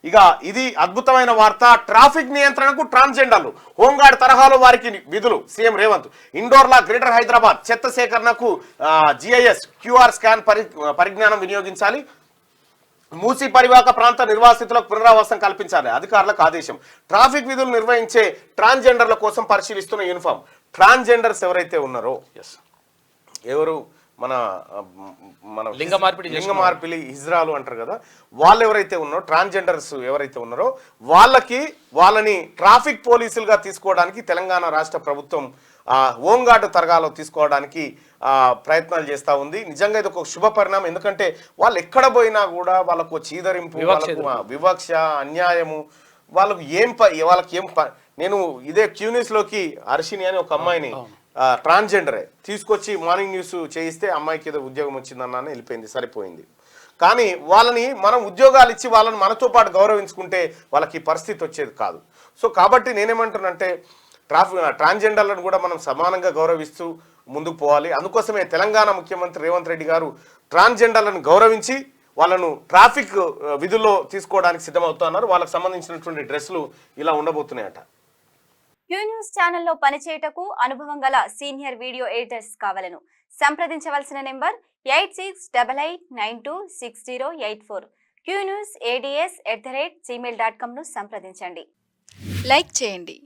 ఇక ఇది అద్భుతమైన వార్త. ట్రాఫిక్ నియంత్రణకు ట్రాన్స్జెండర్లు హోంగార్డ్ తరహాలో వారికి విధులు. సీఎం రేవంత్ ఇండోర్లా గ్రేటర్ హైదరాబాద్ చెత్త సేకరణకు GIS QR స్కాన్ పరిజ్ఞానం వినియోగించాలి. మూసీ పరివాహక ప్రాంత నిర్వాసితులకు పునరావాసం కల్పించాలి. అధికారులకు ఆదేశం. ట్రాఫిక్ విధులు నిర్వహించే ట్రాన్స్జెండర్ల కోసం పరిశీలిస్తున్న యూనిఫామ్. ట్రాన్స్జెండర్స్ ఎవరైతే ఉన్నారో ఎవరు మన లింగ మార్పిడి హిజ్రాలు అంటారు కదా, వాళ్ళు ఎవరైతే ఉన్నారో ట్రాన్స్జెండర్స్ ఎవరైతే ఉన్నారో వాళ్ళని ట్రాఫిక్ పోలీసులుగా తీసుకోవడానికి తెలంగాణ రాష్ట్ర ప్రభుత్వం హోంగార్డు తరగాలో తీసుకోవడానికి ప్రయత్నాలు చేస్తూ ఉంది. నిజంగా ఇది ఒక శుభ పరిణామం. ఎందుకంటే వాళ్ళు ఎక్కడ పోయినా కూడా వాళ్ళకు చీదరింపు, వివక్ష, అన్యాయము, వాళ్ళకి ఏం నేను ఇదే క్యూన్యూస్లోకి హర్షిని అని ఒక అమ్మాయిని ట్రాన్స్జెండరే తీసుకొచ్చి మార్నింగ్ న్యూస్ చేయిస్తే అమ్మాయికి ఏదో ఉద్యోగం వచ్చిందన్నాను, వెళ్ళిపోయింది, సరిపోయింది. కానీ వాళ్ళని మనం ఉద్యోగాలు ఇచ్చి వాళ్ళని మనతో పాటు గౌరవించుకుంటే వాళ్ళకి పరిస్థితి వచ్చేది కాదు. సో కాబట్టి నేనేమంటున్నానంటే ట్రాన్స్జెండర్లను కూడా మనం సమానంగా గౌరవిస్తూ ముందుకు పోవాలి. అందుకోసమే తెలంగాణ ముఖ్యమంత్రి రేవంత్ రెడ్డి గారు ట్రాన్స్జెండర్లను గౌరవించి వాళ్ళను ట్రాఫిక్ విధుల్లో తీసుకోవడానికి సిద్ధమవుతున్నారు. వాళ్ళకి సంబంధించినటువంటి డ్రెస్సులు ఇలా ఉండబోతున్నాయట. క్యూ న్యూస్ ఛానల్లో పనిచేయటకు అనుభవం గల సీనియర్ వీడియో ఎడిటర్స్ కావాలను సంప్రదించవలసిన నెంబర్ 8688926084. qnewsads@gmail.com ను సంప్రదించండి. లైక్ చేయండి.